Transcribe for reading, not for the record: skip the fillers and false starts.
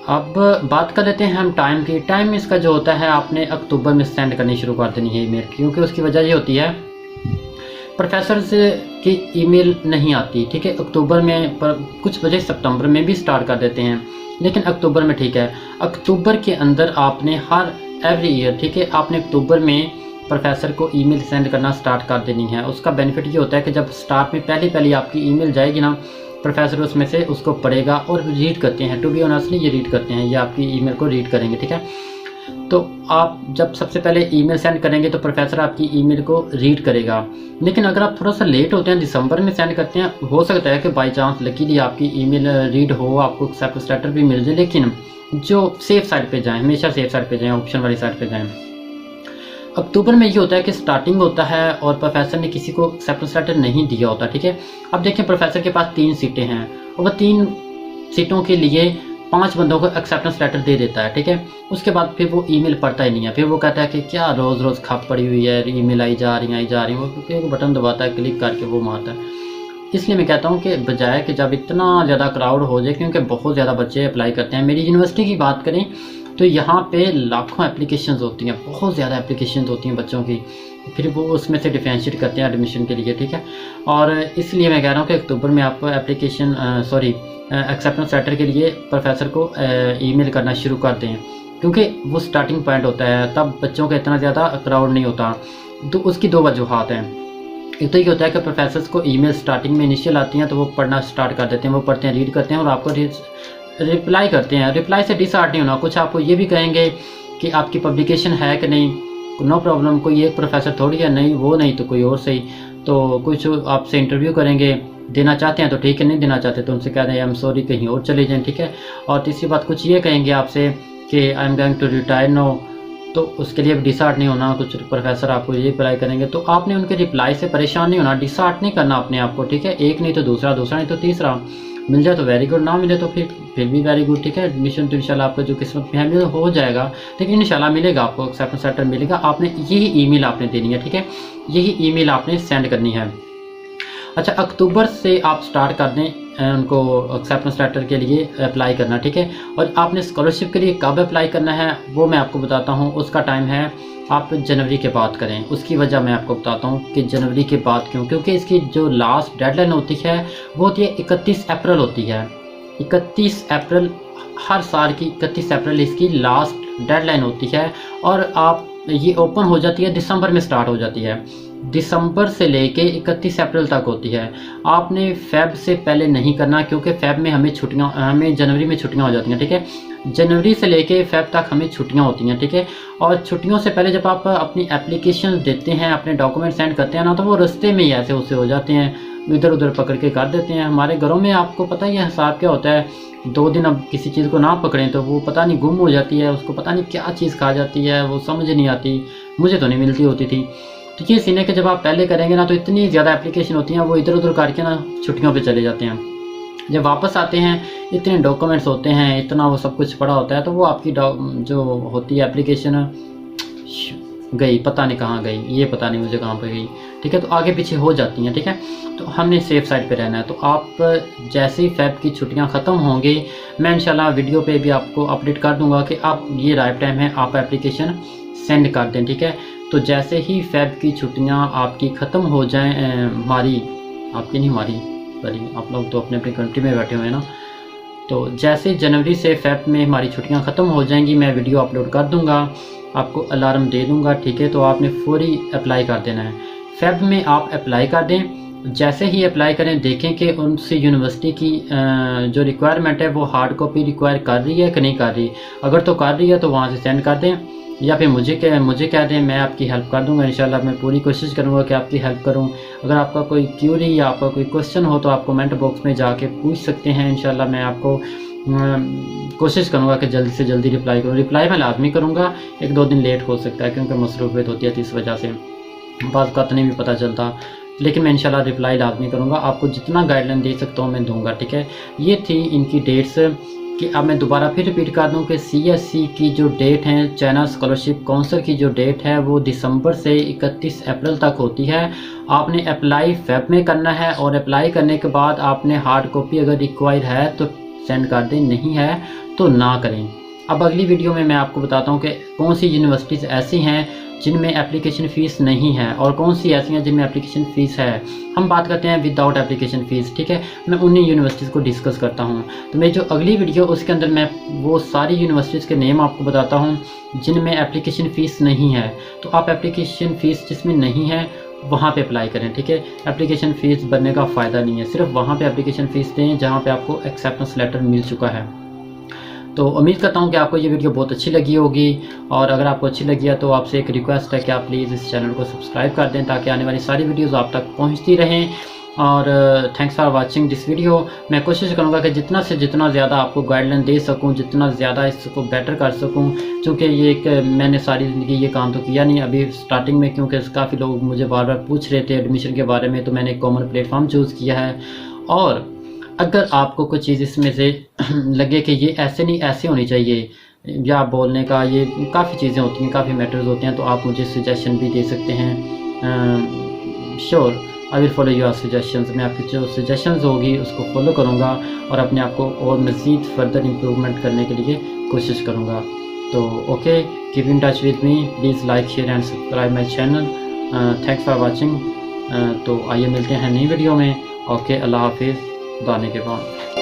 अब बात कर लेते हैं हम टाइम की। टाइम इसका जो होता है आपने अक्टूबर में सेंड करनी शुरू कर देनी है ईमेल, क्योंकि उसकी वजह ये होती है प्रोफेसर से की ईमेल नहीं आती, ठीक है। अक्टूबर में पर कुछ वजह सितंबर में भी स्टार्ट कर देते हैं, लेकिन अक्टूबर में ठीक है। अक्टूबर के अंदर आपने हर एवरी ईयर, ठीक है, आपने अक्टूबर में प्रोफेसर को ईमेल सेंड करना स्टार्ट कर देनी है। उसका बेनिफिट ये होता है कि जब स्टार्ट में पहली आपकी ईमेल जाएगी ना, प्रोफेसर उसमें से उसको पढ़ेगा और रीड करते हैं। टू बी ऑनेस्टली ये रीड करते हैं, ये आपकी ईमेल को रीड करेंगे, ठीक है। तो आप जब सबसे पहले ईमेल सेंड करेंगे तो प्रोफेसर आपकी ईमेल को रीड करेगा। लेकिन अगर आप थोड़ा सा लेट होते हैं, दिसंबर में सेंड करते हैं, हो सकता है कि बाई चांस लकीली आपकी ईमेल रीड हो, आपको एक्सेप्टेंस लेटर भी मिल जाए। लेकिन जो सेफ साइड पे जाएं, हमेशा सेफ साइड पे जाएं, ऑप्शन वाली साइड पे जाएं। अक्टूबर में ये होता है कि स्टार्टिंग होता है और प्रोफेसर ने किसी को एक्सेप्टेंस लेटर नहीं दिया होता, ठीक है। अब देखें प्रोफेसर के पास 3 सीटें हैं और वह 3 सीटों के लिए 5 बंदों को एक्सेप्टेंस लेटर दे देता है, ठीक है। उसके बाद फिर वो ईमेल पढ़ता ही नहीं है। फिर वो कहता है कि क्या रोज़ रोज़ खप पड़ी हुई है, ईमेल आई जा रही वो एक बटन दबाता है, क्लिक करके वो मारता है। इसलिए मैं कहता हूँ कि बजाय कि जब इतना ज़्यादा क्राउड हो जाए, क्योंकि बहुत ज़्यादा बच्चे अप्लाई करते हैं। मेरी यूनिवर्सिटी की बात करें तो यहाँ पे लाखों एप्लीकेशंस होती हैं, बहुत ज़्यादा एप्लीकेशंस होती हैं बच्चों की। फिर वो उसमें से डिफरेंशिएट करते हैं एडमिशन के लिए, ठीक है। और इसलिए मैं कह रहा हूँ कि अक्टूबर में आप एप्लीकेशन एक्सेप्टेंस लेटर के लिए प्रोफेसर को ईमेल करना शुरू कर दें, क्योंकि वो स्टार्टिंग पॉइंट होता है, तब बच्चों का इतना ज़्यादा क्राउड नहीं होता। तो उसकी 2 वजूहात हैं। एक तो ये होता है कि प्रोफेसर्स को ईमेल स्टार्टिंग में इनिशियल आती हैं तो वो पढ़ना स्टार्ट कर देते हैं, वो पढ़ते हैं, रीड करते हैं और आपको रिप्लाई करते हैं। रिप्लाई से डिसहार्ट नहीं होना। कुछ आपको ये भी कहेंगे कि आपकी पब्लिकेशन है कि नहीं, नो प्रॉब्लम, कोई एक प्रोफेसर थोड़ी है, नहीं वो नहीं तो कोई और सही। तो कुछ आपसे इंटरव्यू करेंगे, देना चाहते हैं तो ठीक है, नहीं देना चाहते तो उनसे कह दें आई एम सॉरी, कहीं और चले जाएं, ठीक है। और तीसरी बात कुछ ये कहेंगे आपसे कि I am going to retire no, तो उसके लिए डिसहार्ट नहीं होना। कुछ प्रोफेसर आपको ये रिप्लाई करेंगे तो आपने उनके रिप्लाई से परेशान नहीं होना, डिसहार्ट नहीं करना अपने आप को, ठीक है। एक नहीं तो दूसरा, दूसरा नहीं तो तीसरा, मिल जाए तो वेरी गुड, ना मिले तो फिर भी वेरी गुड, ठीक है। एडमिशन तो इंशाल्लाह आपको जो किस्मत में है हो जाएगा, लेकिन इंशाल्लाह मिलेगा, आपको एक्सेप्टेंस लेटर मिलेगा। आपने यही ईमेल आपने देनी है, ठीक है, यही ईमेल आपने सेंड करनी है। अच्छा, अक्टूबर से आप स्टार्ट कर दें उनको एक्सेप्टेंस लेटर के लिए अप्लाई करना, ठीक है। और आपने स्कॉलरशिप के लिए कब अप्लाई करना है वो मैं आपको बताता हूँ। उसका टाइम है आप जनवरी के बाद करें। उसकी वजह मैं आपको बताता हूँ कि जनवरी के बाद क्यों, क्योंकि इसकी जो लास्ट डेडलाइन होती है वो होती है 31 अप्रैल होती है। 31 अप्रैल हर साल की 31 अप्रैल इसकी लास्ट डेडलाइन होती है। और आप ये ओपन हो जाती है दिसंबर में स्टार्ट हो जाती है, दिसंबर से लेके 31 अप्रैल तक होती है। आपने फेब से पहले नहीं करना, क्योंकि फेब में हमें जनवरी में छुट्टियां हो जाती हैं, ठीक है। जनवरी से लेके फेब तक हमें छुट्टियां होती हैं, ठीक है। और छुट्टियों से पहले जब आप अपनी एप्लीकेशन देते हैं, अपने डॉक्यूमेंट सेंड करते हैं ना, तो वो रास्ते में ही ऐसे उससे हो जाते हैं, इधर उधर पकड़ के कर देते हैं। हमारे घरों में आपको पता ही है हिसाब क्या होता है, 2 दिन अब किसी चीज़ को ना पकड़ें तो वो पता नहीं गुम हो जाती है, उसको पता नहीं क्या चीज़ खा जाती है, वो समझ नहीं आती। मुझे तो नहीं मिलती होती थी। तो ये सीन है कि जब आप पहले करेंगे ना तो इतनी ज़्यादा एप्लीकेशन होती हैं, वो इधर उधर करके ना छुट्टियों पे चले जाते हैं। जब वापस आते हैं इतने डॉक्यूमेंट्स होते हैं, इतना वो सब कुछ पड़ा होता है, तो वो आपकी जो होती है एप्लीकेशन गई, पता नहीं कहाँ गई, ये पता नहीं मुझे कहाँ पर गई, ठीक है। तो आगे पीछे हो जाती हैं, ठीक है। तो हमने सेफ साइड पे रहना है। तो आप जैसे ही फेब की छुट्टियां ख़त्म होंगी, मैं इंशाल्लाह वीडियो पे भी आपको अपडेट कर दूंगा कि आप ये राइट टाइम है, आप एप्लीकेशन सेंड कर दें, ठीक है। तो जैसे ही फेब की छुट्टियां आपकी ख़त्म हो जाएं, आपकी नहीं हमारी, सॉरी, आप लोग तो अपने अपनी कंट्री में बैठे हुए हैं ना। तो जैसे जनवरी से फेब में हमारी छुट्टियां ख़त्म हो जाएंगी, मैं वीडियो अपलोड कर दूंगा, आपको अलार्म दे दूंगा, ठीक है। तो आपने फौरी अप्लाई कर देना है। फेब में आप अप्लाई कर दें। जैसे ही अप्लाई करें देखें कि उनसे यूनिवर्सिटी की जो रिक्वायरमेंट है वो हार्ड कॉपी रिक्वायर कर रही है कि नहीं कर रही। अगर तो कर रही है तो वहाँ से सेंड कर दें, या फिर मुझे कह दें, मैं आपकी हेल्प कर दूंगा। इंशाल्लाह मैं पूरी कोशिश करूंगा कि आपकी हेल्प करूं। अगर आपका कोई क्यूरी या आपका कोई क्वेश्चन हो तो आप कमेंट बॉक्स में जाके पूछ सकते हैं। इंशाल्लाह मैं आपको कोशिश करूंगा कि जल्दी से जल्दी रिप्लाई करूं। रिप्लाई मैं लाजमी करूंगा, 1-2 दिन लेट हो सकता है क्योंकि मसरूफियत होती है, तो इस वजह से बात का नहीं भी पता चलता, लेकिन मैं इंशाल्लाह रिप्लाई लाजमी करूंगा। आपको जितना गाइडलाइन दे सकता हूँ मैं दूंगा, ठीक है। ये थी इनकी डेट्स कि अब मैं दोबारा फिर रिपीट कर दूं कि CSC की जो डेट है, चाइना स्कॉलरशिप काउंसिल की जो डेट है वो दिसंबर से 31 अप्रैल तक होती है। आपने अप्लाई फेब में करना है और अप्लाई करने के बाद आपने हार्ड कॉपी अगर रिक्वायर है तो सेंड कर दें, नहीं है तो ना करें। अब अगली वीडियो में मैं आपको बताता हूँ कि कौन सी यूनिवर्सिटीज़ ऐसी हैं जिनमें एप्लीकेशन फ़ीस नहीं है और कौन सी ऐसी हैं जिनमें एप्लीकेशन फ़ीस है। हम बात करते हैं विदाउट एप्लीकेशन फ़ीस, ठीक है। मैं उन्हीं यूनिवर्सिटीज़ को डिस्कस करता हूँ। तो मेरी जो अगली वीडियो उसके अंदर मैं वो सारी यूनिवर्सिटीज़ के नेम आपको बताता हूँ जिनमें एप्लीकेशन फ़ीस नहीं है। तो आप एप्लीकेशन फ़ीस जिसमें नहीं है वहाँ पे अप्लाई करें, ठीक है। एप्लीकेशन फ़ीस भरने का फ़ायदा नहीं है, सिर्फ वहाँ पे एप्लीकेशन फ़ीस दें जहाँ पे आपको एक्सेप्टेंस लेटर मिल चुका है। तो उम्मीद करता हूँ कि आपको ये वीडियो बहुत अच्छी लगी होगी, और अगर आपको अच्छी लगी है तो आपसे एक रिक्वेस्ट है कि आप प्लीज़ इस चैनल को सब्सक्राइब कर दें ताकि आने वाली सारी वीडियोज़ आप तक पहुँचती रहें। और thanks for watching this video. मैं कोशिश करूँगा कि जितना से जितना ज़्यादा आपको गाइडलाइन दे सकूँ, जितना ज़्यादा इसको बेटर कर सकूँ, क्योंकि ये एक मैंने सारी ज़िंदगी ये काम तो किया नहीं अभी स्टार्टिंग में, क्योंकि काफ़ी लोग मुझे बार बार पूछ रहे थे एडमिशन के बारे में, तो मैंने एक कॉमन प्लेटफॉर्म चूज़ किया है। और अगर आपको कोई चीज़ इसमें से लगे कि ये ऐसे नहीं ऐसे होनी चाहिए, या बोलने का ये काफ़ी चीज़ें होती हैं, काफ़ी मैटर्स होते हैं, तो आप मुझे सजेशन भी दे सकते हैं। Sure I will follow your suggestions. मैं आपकी जो सजेशंस होगी उसको फॉलो करूँगा और अपने आप को और मज़ीद फर्दर इम्प्रूवमेंट करने के लिए कोशिश करूँगा। तो okay, keep in touch with me, please like share and subscribe my channel. Thanks for watching. तो आइए मिलते हैं नई वीडियो में। ओके, अल्लाह हाफिज़, दाने के बाद।